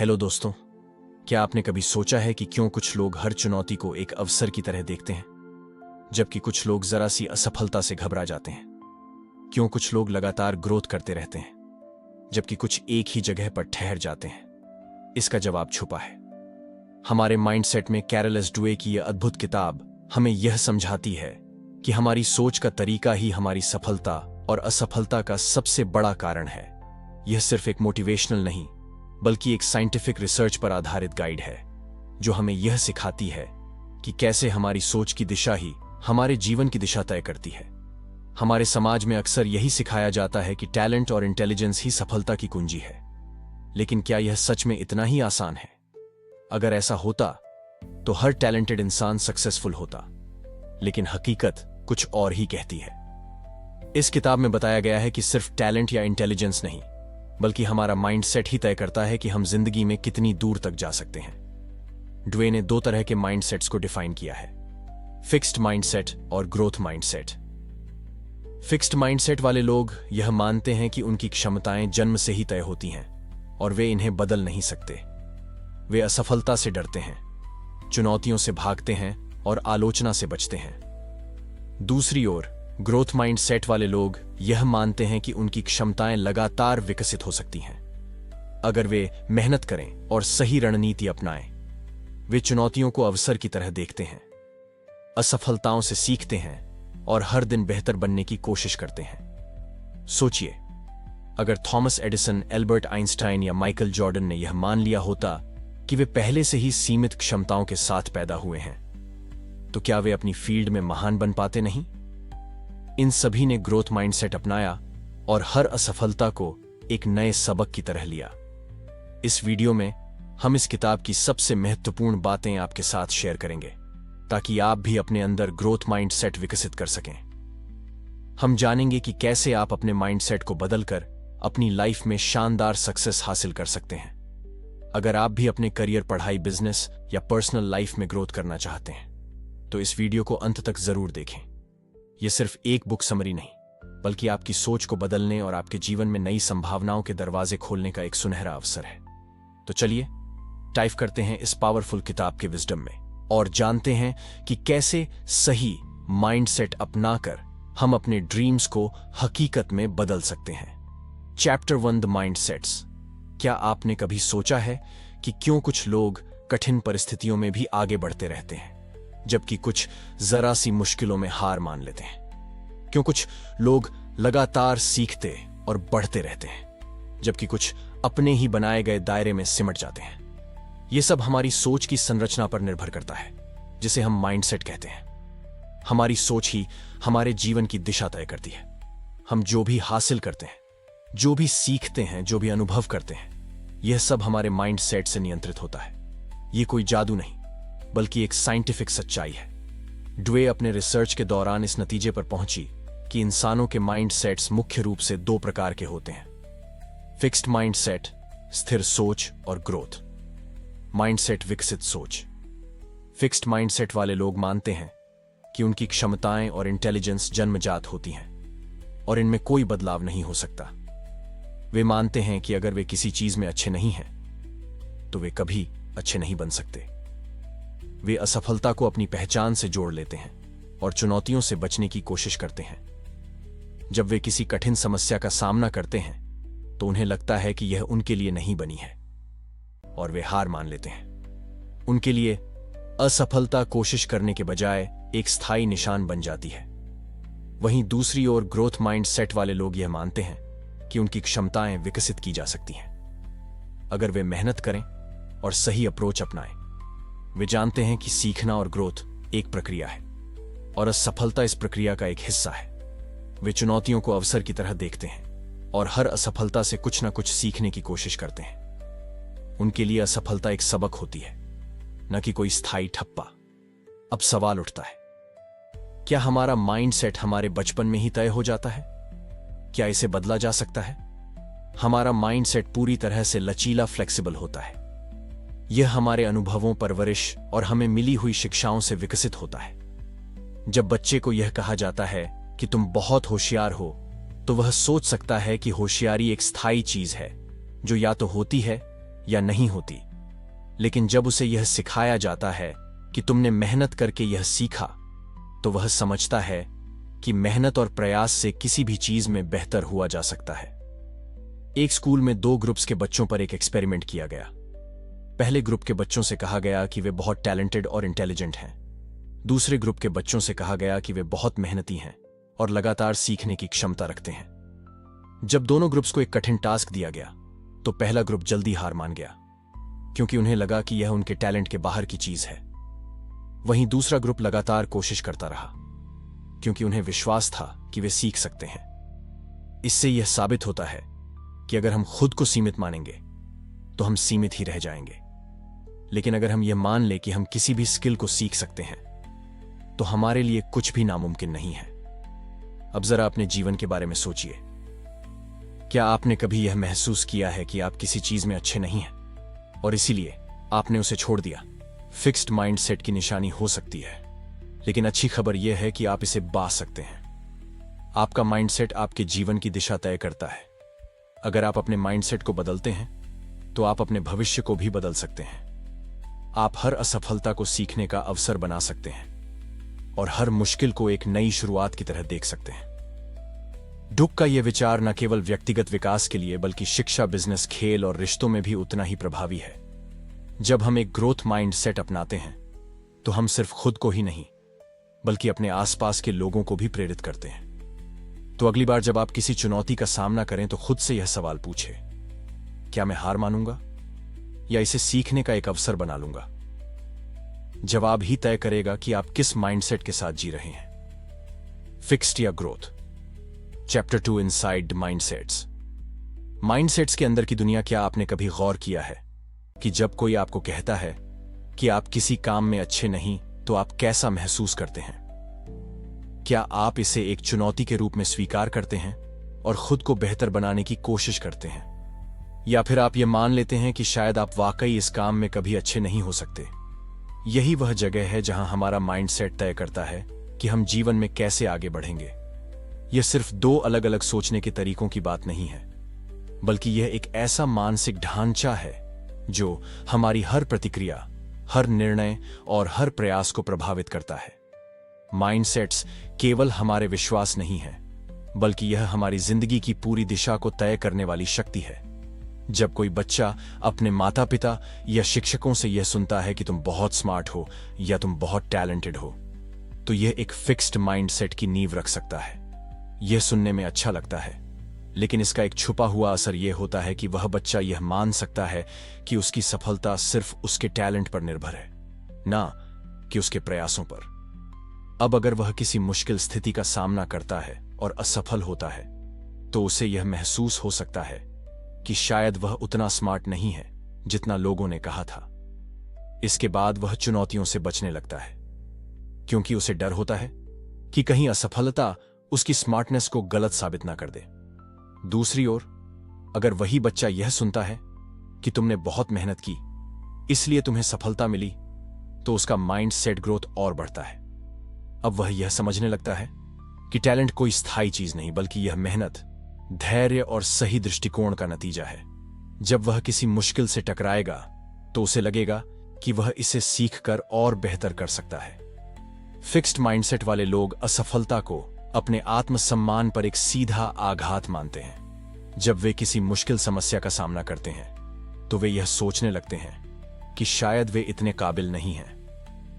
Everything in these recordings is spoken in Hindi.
हेलो दोस्तों, क्या आपने कभी सोचा है कि क्यों कुछ लोग हर चुनौती को एक अवसर की तरह देखते हैं, जबकि कुछ लोग जरा सी असफलता से घबरा जाते हैं? क्यों कुछ लोग लगातार ग्रोथ करते रहते हैं, जबकि कुछ एक ही जगह पर ठहर जाते हैं? इसका जवाब छुपा है हमारे माइंडसेट में। कैरल एस ड्वे की यह अद्भुत किताब हमें यह समझाती है कि हमारी सोच का तरीका ही हमारी सफलता और असफलता का सबसे बड़ा कारण है। यह सिर्फ एक मोटिवेशनल नहीं, बल्कि एक साइंटिफिक रिसर्च पर आधारित गाइड है, जो हमें यह सिखाती है कि कैसे हमारी सोच की दिशा ही हमारे जीवन की दिशा तय करती है। हमारे समाज में अक्सर यही सिखाया जाता है कि टैलेंट और इंटेलिजेंस ही सफलता की कुंजी है। लेकिन क्या यह सच में इतना ही आसान है? अगर ऐसा होता तो हर टैलेंटेड इंसान सक्सेसफुल होता, लेकिन हकीकत कुछ और ही कहती है। इस किताब में बताया गया है कि सिर्फ टैलेंट या इंटेलिजेंस नहीं, बल्कि हमारा माइंडसेट ही तय करता है कि हम जिंदगी में कितनी दूर तक जा सकते हैं। ड्वे ने 2 तरह के माइंडसेट्स को डिफाइन किया है, फिक्स्ड माइंडसेट और ग्रोथ माइंडसेट। फिक्स्ड माइंडसेट वाले लोग यह मानते हैं कि उनकी क्षमताएं जन्म से ही तय होती हैं और वे इन्हें बदल नहीं सकते। वे असफलता से डरते हैं, चुनौतियों से भागते हैं और आलोचना से बचते हैं। दूसरी ओर ग्रोथ माइंडसेट वाले लोग यह मानते हैं कि उनकी क्षमताएं लगातार विकसित हो सकती हैं, अगर वे मेहनत करें और सही रणनीति अपनाएं। वे चुनौतियों को अवसर की तरह देखते हैं, असफलताओं से सीखते हैं और हर दिन बेहतर बनने की कोशिश करते हैं। सोचिए, अगर थॉमस एडिसन, एल्बर्ट आइंस्टाइन या माइकल जॉर्डन ने यह मान लिया होता कि वे पहले से ही सीमित क्षमताओं के साथ पैदा हुए हैं, तो क्या वे अपनी फील्ड में महान बन पाते नहीं? इन सभी ने ग्रोथ माइंडसेट अपनाया और हर असफलता को एक नए सबक की तरह लिया। इस वीडियो में हम इस किताब की सबसे महत्वपूर्ण बातें आपके साथ शेयर करेंगे, ताकि आप भी अपने अंदर ग्रोथ माइंडसेट विकसित कर सकें। हम जानेंगे कि कैसे आप अपने माइंडसेट को बदलकर अपनी लाइफ में शानदार सक्सेस हासिल कर सकते हैं। अगर आप भी अपने करियर, पढ़ाई, बिजनेस या पर्सनल लाइफ में ग्रोथ करना चाहते हैं, तो इस वीडियो को अंत तक जरूर देखें। यह सिर्फ एक बुक समरी नहीं, बल्कि आपकी सोच को बदलने और आपके जीवन में नई संभावनाओं के दरवाजे खोलने का एक सुनहरा अवसर है। तो चलिए डाइव करते हैं इस पावरफुल किताब के विजडम में और जानते हैं कि कैसे सही माइंडसेट अपनाकर हम अपने ड्रीम्स को हकीकत में बदल सकते हैं। Chapter 1, the mindsets. क्या आपने कभी सोचा है कि क्यों कुछ लोग कठिन परिस्थितियों में भी आगे बढ़ते रहते हैं, जबकि कुछ जरा सी मुश्किलों में हार मान लेते हैं? क्यों कुछ लोग लगातार सीखते और बढ़ते रहते हैं, जबकि कुछ अपने ही बनाए गए दायरे में सिमट जाते हैं? यह सब हमारी सोच की संरचना पर निर्भर करता है, जिसे हम माइंडसेट कहते हैं। हमारी सोच ही हमारे जीवन की दिशा तय करती है। हम जो भी हासिल करते हैं, जो भी सीखते हैं, जो भी अनुभव करते हैं, यह सब हमारे माइंडसेट से नियंत्रित होता है। यह कोई जादू नहीं, बल्कि एक साइंटिफिक सच्चाई है। ड्वे अपने रिसर्च के दौरान इस नतीजे पर पहुंची कि इंसानों के माइंडसेट्स मुख्य रूप से 2 प्रकार के होते हैं, फिक्स्ड माइंडसेट, स्थिर सोच, और ग्रोथ माइंडसेट, विकसित सोच। फिक्स्ड माइंडसेट वाले लोग मानते हैं कि उनकी क्षमताएं और इंटेलिजेंस जन्मजात होती हैं और इनमें कोई बदलाव नहीं हो सकता। वे मानते हैं कि अगर वे किसी चीज में अच्छे नहीं हैं, तो वे कभी अच्छे नहीं बन सकते। वे असफलता को अपनी पहचान से जोड़ लेते हैं और चुनौतियों से बचने की कोशिश करते हैं। जब वे किसी कठिन समस्या का सामना करते हैं, तो उन्हें लगता है कि यह उनके लिए नहीं बनी है और वे हार मान लेते हैं। उनके लिए असफलता कोशिश करने के बजाय एक स्थायी निशान बन जाती है। वहीं दूसरी ओर ग्रोथ माइंडसेट वाले लोग यह मानते हैं कि उनकी क्षमताएं विकसित की जा सकती हैं, अगर वे मेहनत करें और सही अप्रोच अपनाएं। वे जानते हैं कि सीखना और ग्रोथ एक प्रक्रिया है और असफलता इस प्रक्रिया का एक हिस्सा है। वे चुनौतियों को अवसर की तरह देखते हैं और हर असफलता से कुछ ना कुछ सीखने की कोशिश करते हैं। उनके लिए असफलता एक सबक होती है, न कि कोई स्थायी ठप्पा। अब सवाल उठता है, क्या हमारा माइंडसेट हमारे बचपन में ही तय हो जाता है? क्या इसे बदला जा सकता है? हमारा माइंडसेट पूरी तरह से लचीला, फ्लेक्सिबल होता है। यह हमारे अनुभवों, परवरिश और हमें मिली हुई शिक्षाओं से विकसित होता है। जब बच्चे को यह कहा जाता है कि तुम बहुत होशियार हो, तो वह सोच सकता है कि होशियारी एक स्थायी चीज है, जो या तो होती है या नहीं होती, लेकिन जब उसे यह सिखाया जाता है कि तुमने मेहनत करके यह सीखा, तो वह समझता है कि मेहनत और प्रयास से किसी भी चीज में बेहतर हुआ जा सकता है। एक स्कूल में 2 ग्रुप्स के बच्चों पर एक एक्सपेरिमेंट किया गया। पहले ग्रुप के बच्चों से कहा गया कि वे बहुत टैलेंटेड और इंटेलिजेंट हैं। दूसरे ग्रुप के बच्चों से कहा गया कि वे बहुत मेहनती हैं और लगातार सीखने की क्षमता रखते हैं। जब दोनों ग्रुप्स को एक कठिन टास्क दिया गया, तो पहला ग्रुप जल्दी हार मान गया, क्योंकि उन्हें लगा कि यह उनके टैलेंट के बाहर की चीज है। वहीं दूसरा ग्रुप लगातार कोशिश करता रहा, क्योंकि उन्हें विश्वास था कि वे सीख सकते हैं। इससे यह साबित होता है कि अगर हम खुद को सीमित मानेंगे तो हम सीमित ही रह जाएंगे, लेकिन अगर हम यह मान लें कि हम किसी भी स्किल को सीख सकते हैं, तो हमारे लिए कुछ भी नामुमकिन नहीं है। अब जरा अपने जीवन के बारे में सोचिए। क्या आपने कभी यह महसूस किया है कि आप किसी चीज में अच्छे नहीं हैं और इसीलिए आपने उसे छोड़ दिया? फिक्स्ड माइंडसेट की निशानी हो सकती है, लेकिन अच्छी खबर यह है कि आप इसे बा सकते हैं। आपका माइंडसेट आपके जीवन की दिशा तय करता है। अगर आप अपने माइंडसेट को बदलते हैं, तो आप अपने भविष्य को भी बदल सकते हैं। आप हर असफलता को सीखने का अवसर बना सकते हैं और हर मुश्किल को एक नई शुरुआत की तरह देख सकते हैं। डुक का यह विचार न केवल व्यक्तिगत विकास के लिए, बल्कि शिक्षा, बिजनेस, खेल और रिश्तों में भी उतना ही प्रभावी है। जब हम एक ग्रोथ माइंडसेट अपनाते हैं, तो हम सिर्फ खुद को ही नहीं, बल्कि अपने आसपास के लोगों को भी प्रेरित करते हैं। तो अगली बार जब आप किसी चुनौती का सामना करें, तो खुद से यह सवाल पूछें, क्या मैं हार मानूंगा या इसे सीखने का एक अवसर बना लूंगा? जवाब ही तय करेगा कि आप किस माइंडसेट के साथ जी रहे हैं। फिक्स्ड या growth. Chapter 2, inside mindsets. Mindsets के अंदर की दुनिया। क्या आपने कभी गौर किया है कि जब कोई आपको कहता है कि आप किसी काम में अच्छे नहीं, तो आप कैसा महसूस करते हैं? क्या आप इसे एक चुनौती के रूप में स्वीकार करते हैं और खुद को बेहतर बनाने की कोशिश करते हैं, या फिर आप यह मान लेते हैं कि शायद आप वाकई इस काम में कभी अच्छे नहीं हो सकते? यही वह जगह है जहां हमारा माइंडसेट तय करता है कि हम जीवन में कैसे आगे बढ़ेंगे। यह सिर्फ 2 अलग अलग सोचने के तरीकों की बात नहीं है, बल्कि यह एक ऐसा मानसिक ढांचा है जो हमारी हर प्रतिक्रिया, हर निर्णय और हर प्रयास को प्रभावित करता है। माइंडसेट्स केवल हमारे विश्वास नहीं है, बल्कि यह हमारी जिंदगी की पूरी दिशा को तय करने वाली शक्ति है। जब कोई बच्चा अपने माता पिता या शिक्षकों से यह सुनता है कि तुम बहुत स्मार्ट हो या तुम बहुत टैलेंटेड हो, तो यह एक फिक्स्ड माइंडसेट की नींव रख सकता है। यह सुनने में अच्छा लगता है, लेकिन इसका एक छुपा हुआ असर यह होता है कि वह बच्चा यह मान सकता है कि उसकी सफलता सिर्फ उसके टैलेंट पर निर्भर है, ना कि उसके प्रयासों पर। अब अगर वह किसी मुश्किल स्थिति का सामना करता है और असफल होता है, तो उसे यह महसूस हो सकता है कि शायद वह उतना स्मार्ट नहीं है जितना लोगों ने कहा था। इसके बाद वह चुनौतियों से बचने लगता है, क्योंकि उसे डर होता है कि कहीं असफलता उसकी स्मार्टनेस को गलत साबित ना कर दे। दूसरी ओर, अगर वही बच्चा यह सुनता है कि तुमने बहुत मेहनत की, इसलिए तुम्हें सफलता मिली, तो उसका माइंड सेट ग्रोथ और बढ़ता है। अब वह यह समझने लगता है कि टैलेंट कोई स्थायी चीज नहीं, बल्कि यह मेहनत, धैर्य और सही दृष्टिकोण का नतीजा है। जब वह किसी मुश्किल से टकराएगा, तो उसे लगेगा कि वह इसे सीखकर और बेहतर कर सकता है। फिक्स्ड माइंडसेट वाले लोग असफलता को अपने आत्मसम्मान पर एक सीधा आघात मानते हैं। जब वे किसी मुश्किल समस्या का सामना करते हैं, तो वे यह सोचने लगते हैं कि शायद वे इतने काबिल नहीं हैं।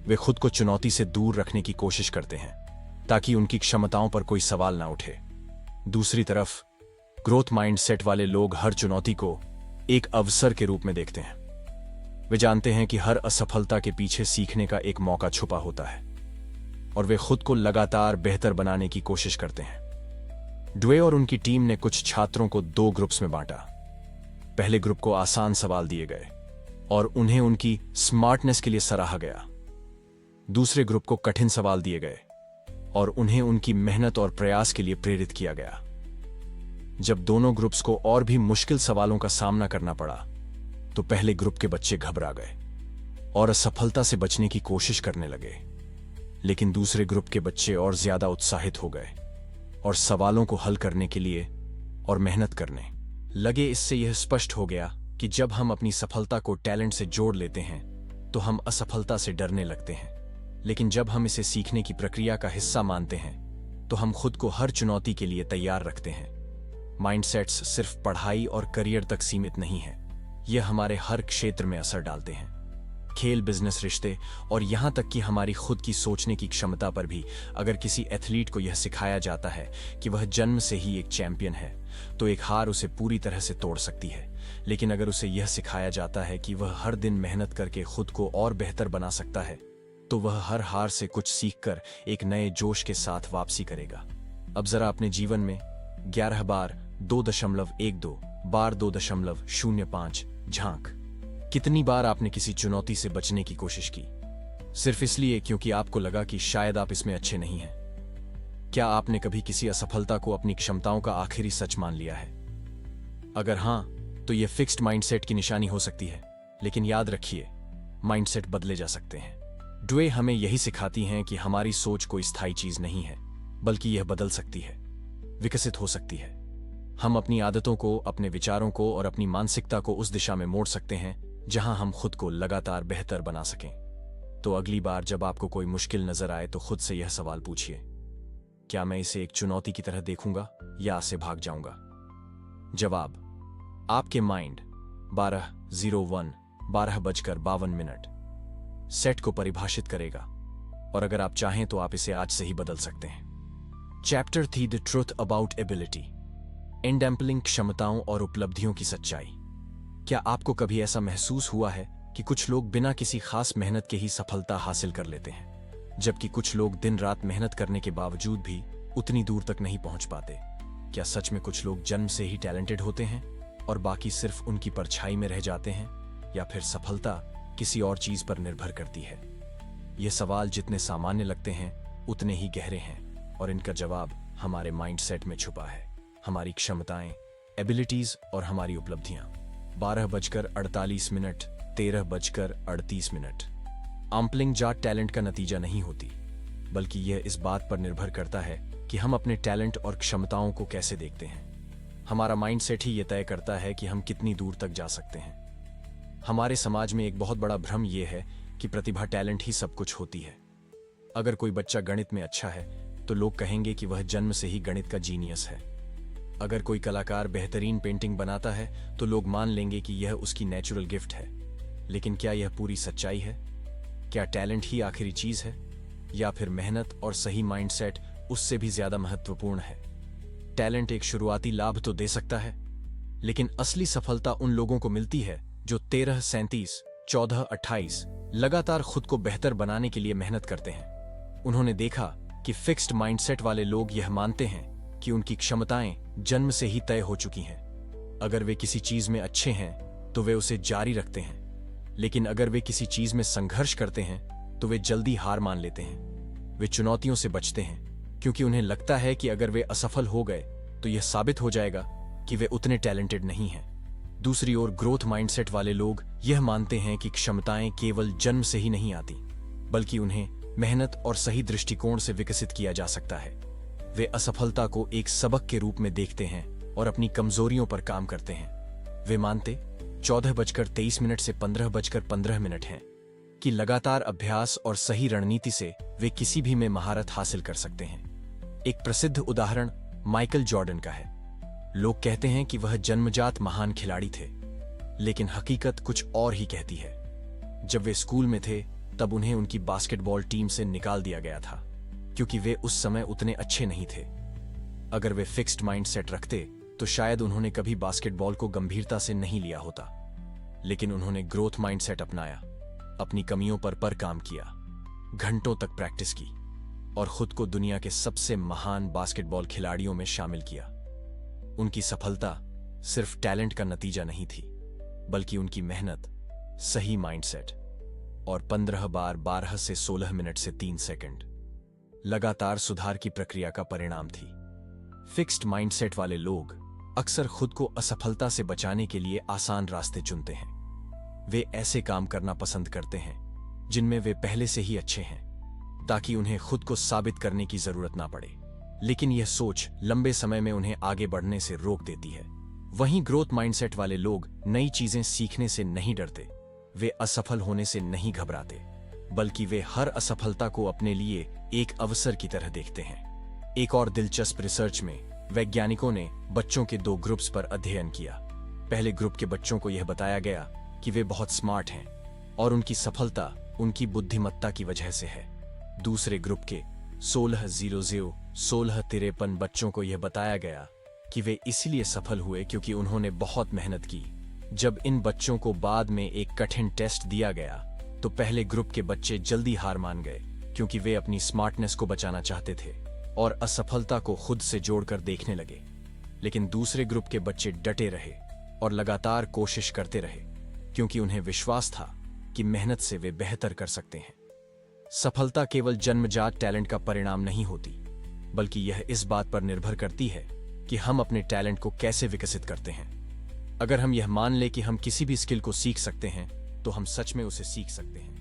वे खुद को चुनौती से दूर रखने की कोशिश करते हैं, ताकि उनकी क्षमताओं पर कोई सवाल ना उठे। दूसरी तरफ, ग्रोथ माइंडसेट वाले लोग हर चुनौती को एक अवसर के रूप में देखते हैं। वे जानते हैं कि हर असफलता के पीछे सीखने का एक मौका छुपा होता है, और वे खुद को लगातार बेहतर बनाने की कोशिश करते हैं। ड्वे और उनकी टीम ने कुछ छात्रों को 2 ग्रुप्स में बांटा। पहले ग्रुप को आसान सवाल दिए गए और उन्हें उनकी स्मार्टनेस के लिए सराहा गया। दूसरे ग्रुप को कठिन सवाल दिए गए और उन्हें उनकी मेहनत और प्रयास के लिए प्रेरित किया गया। जब दोनों ग्रुप्स को और भी मुश्किल सवालों का सामना करना पड़ा, तो पहले ग्रुप के बच्चे घबरा गए और असफलता से बचने की कोशिश करने लगे। लेकिन दूसरे ग्रुप के बच्चे और ज्यादा उत्साहित हो गए और सवालों को हल करने के लिए और मेहनत करने लगे। इससे यह स्पष्ट हो गया कि जब हम अपनी सफलता को टैलेंट से जोड़ लेते हैं तो हम असफलता से डरने लगते हैं, लेकिन जब हम इसे सीखने की प्रक्रिया का हिस्सा मानते हैं तो हम खुद को हर चुनौती के लिए तैयार रखते हैं। माइंडसेट्स सिर्फ पढ़ाई और करियर तक सीमित नहीं है, यह हमारे हर क्षेत्र में असर डालते हैं। खेल, बिजनेस, रिश्ते और यहां तक कि हमारी खुद की सोचने की क्षमता पर भी। अगर किसी एथलीट को यह सिखाया जाता है कि वह जन्म से ही एक चैंपियन है तो एक हार उसे पूरी तरह से तोड़ सकती है, लेकिन अगर उसे यह सिखाया जाता है कि वह हर दिन मेहनत करके खुद को और बेहतर बना सकता है तो वह हर हार से कुछ सीखकर एक नए जोश के साथ वापसी करेगा। अब जरा अपने जीवन में 11 बार 2.12 बार 2.05 झांक। कितनी बार आपने किसी चुनौती से बचने की कोशिश की सिर्फ इसलिए क्योंकि आपको लगा कि शायद आप इसमें अच्छे नहीं हैं? क्या आपने कभी किसी असफलता को अपनी क्षमताओं का आखिरी सच मान लिया है? अगर हां, तो यह फिक्स्ड माइंडसेट की निशानी हो सकती है। लेकिन याद रखिए, माइंडसेट बदले जा सकते हैं। ड्वे हमें यही सिखाती हैं कि हमारी सोच कोई स्थायी चीज नहीं है, बल्कि यह बदल सकती है, विकसित हो सकती है। हम अपनी आदतों को, अपने विचारों को और अपनी मानसिकता को उस दिशा में मोड़ सकते हैं जहां हम खुद को लगातार बेहतर बना सकें। तो अगली बार जब आपको कोई मुश्किल नजर आए तो खुद से यह सवाल पूछिए, क्या मैं इसे एक चुनौती की तरह देखूंगा या इससे भाग जाऊंगा? जवाब आपके माइंड 12:52 सेट को परिभाषित करेगा, और अगर आप चाहें तो आप इसे आज से ही बदल सकते हैं। चैप्टर थी द ट्रुथ अबाउट एबिलिटी, एंडैम्पलिंग क्षमताओं और उपलब्धियों की सच्चाई। क्या आपको कभी ऐसा महसूस हुआ है कि कुछ लोग बिना किसी खास मेहनत के ही सफलता हासिल कर लेते हैं, जबकि कुछ लोग दिन रात मेहनत करने के बावजूद भी उतनी दूर तक नहीं पहुंच पाते? क्या सच में कुछ लोग जन्म से ही टैलेंटेड होते हैं और बाकी सिर्फ उनकी परछाई में रह जाते हैं, या फिर सफलता किसी और चीज पर निर्भर करती है? ये सवाल जितने सामान्य लगते हैं उतने ही गहरे हैं, और इनका जवाब हमारे माइंडसेट में छुपा है। हमारी क्षमताएं, एबिलिटीज और हमारी उपलब्धियां। 12:48 13:38। आम्पलिंग जाट टैलेंट का नतीजा नहीं होती, बल्कि यह इस बात पर निर्भर करता है कि हम अपने टैलेंट और क्षमताओं को कैसे देखते हैं। हमारा माइंडसेट ही यह तय करता है कि हम कितनी दूर तक जा सकते हैं। हमारे समाज में एक बहुत बड़ा भ्रम यह है कि प्रतिभा, टैलेंट ही सब कुछ होती है। अगर कोई बच्चा गणित में अच्छा है तो लोग कहेंगे कि वह जन्म से ही गणित का जीनियस है। अगर कोई कलाकार बेहतरीन पेंटिंग बनाता है तो लोग मान लेंगे कि यह उसकी नेचुरल गिफ्ट है। लेकिन क्या यह पूरी सच्चाई है? क्या टैलेंट ही आखिरी चीज है, या फिर मेहनत और सही माइंडसेट उससे भी ज्यादा महत्वपूर्ण है? टैलेंट एक शुरुआती लाभ तो दे सकता है, लेकिन असली सफलता उन लोगों को मिलती है जो 13:37, 14:28 लगातार खुद को बेहतर बनाने के लिए मेहनत करते हैं। उन्होंने देखा कि फिक्स्ड माइंडसेट वाले लोग यह मानते हैं कि उनकी क्षमताएं जन्म से ही तय हो चुकी हैं। अगर वे किसी चीज में अच्छे हैं तो वे उसे जारी रखते हैं, लेकिन अगर वे किसी चीज में संघर्ष करते हैं तो वे जल्दी हार मान लेते हैं। वे चुनौतियों से बचते हैं क्योंकि उन्हें लगता है कि अगर वे असफल हो गए तो यह साबित हो जाएगा कि वे उतने टैलेंटेड नहीं हैं। दूसरी ओर ग्रोथ माइंडसेट वाले लोग यह मानते हैं कि क्षमताएं केवल जन्म से ही नहीं आती, बल्कि उन्हें मेहनत और सही दृष्टिकोण से विकसित किया जा सकता है। वे असफलता को एक सबक के रूप में देखते हैं और अपनी कमजोरियों पर काम करते हैं। वे मानते 14:23 से 15:15 हैं कि लगातार अभ्यास और सही रणनीति से वे किसी भी में महारत हासिल कर सकते हैं। एक प्रसिद्ध उदाहरण माइकल जॉर्डन का है। लोग कहते हैं कि वह जन्मजात महान खिलाड़ी थे, लेकिन हकीकत कुछ और ही कहती है। जब वे स्कूल में थे तब उन्हें उनकी बास्केटबॉल टीम से निकाल दिया गया था क्योंकि वे उस समय उतने अच्छे नहीं थे। अगर वे फिक्स्ड माइंडसेट रखते तो शायद उन्होंने कभी बास्केटबॉल को गंभीरता से नहीं लिया होता, लेकिन उन्होंने ग्रोथ माइंडसेट अपनाया, अपनी कमियों पर काम किया, घंटों तक प्रैक्टिस की और खुद को दुनिया के सबसे महान बास्केटबॉल खिलाड़ियों में शामिल किया। उनकी सफलता सिर्फ टैलेंट का नतीजा नहीं थी, बल्कि उनकी मेहनत, सही माइंडसेट और 15 बार 12 से 16 मिनट से 3 सेकंड लगातार सुधार की प्रक्रिया का परिणाम थी। फिक्स्ड माइंडसेट वाले लोग अक्सर खुद को असफलता से बचाने के लिए आसान रास्ते चुनते हैं। वे ऐसे काम करना पसंद करते हैं जिनमें वे पहले से ही अच्छे हैं, ताकि उन्हें खुद को साबित करने की जरूरत ना पड़े। लेकिन यह सोच लंबे समय में उन्हें आगे बढ़ने से रोक देती है। वहीं ग्रोथ माइंडसेट वाले लोग नई चीजें सीखने से नहीं डरते, वे असफल होने से नहीं घबराते, बल्कि वे हर असफलता को अपने लिए एक अवसर की तरह देखते हैं। एक और दिलचस्प रिसर्च में वैज्ञानिकों ने बच्चों के 2 ग्रुप्स पर अध्ययन किया। पहले ग्रुप के बच्चों को यह बताया गया कि वे बहुत स्मार्ट हैं और उनकी सफलता उनकी बुद्धिमत्ता की वजह से है। दूसरे ग्रुप के 16 बच्चों को यह बताया गया कि वे इसलिए सफल हुए क्योंकि उन्होंने बहुत मेहनत की। जब इन बच्चों को बाद में एक कठिन टेस्ट दिया गया तो पहले ग्रुप के बच्चे जल्दी हार मान गए क्योंकि वे अपनी स्मार्टनेस को बचाना चाहते थे और असफलता को खुद से जोड़कर देखने लगे। लेकिन दूसरे ग्रुप के बच्चे डटे रहे और लगातार कोशिश करते रहे क्योंकि उन्हें विश्वास था कि मेहनत से वे बेहतर कर सकते हैं। सफलता केवल जन्मजात टैलेंट का परिणाम नहीं होती, बल्कि यह इस बात पर निर्भर करती है कि हम अपने टैलेंट को कैसे विकसित करते हैं। अगर हम यह मान लें कि हम किसी भी स्किल को सीख सकते हैं, तो हम सच में उसे सीख सकते हैं।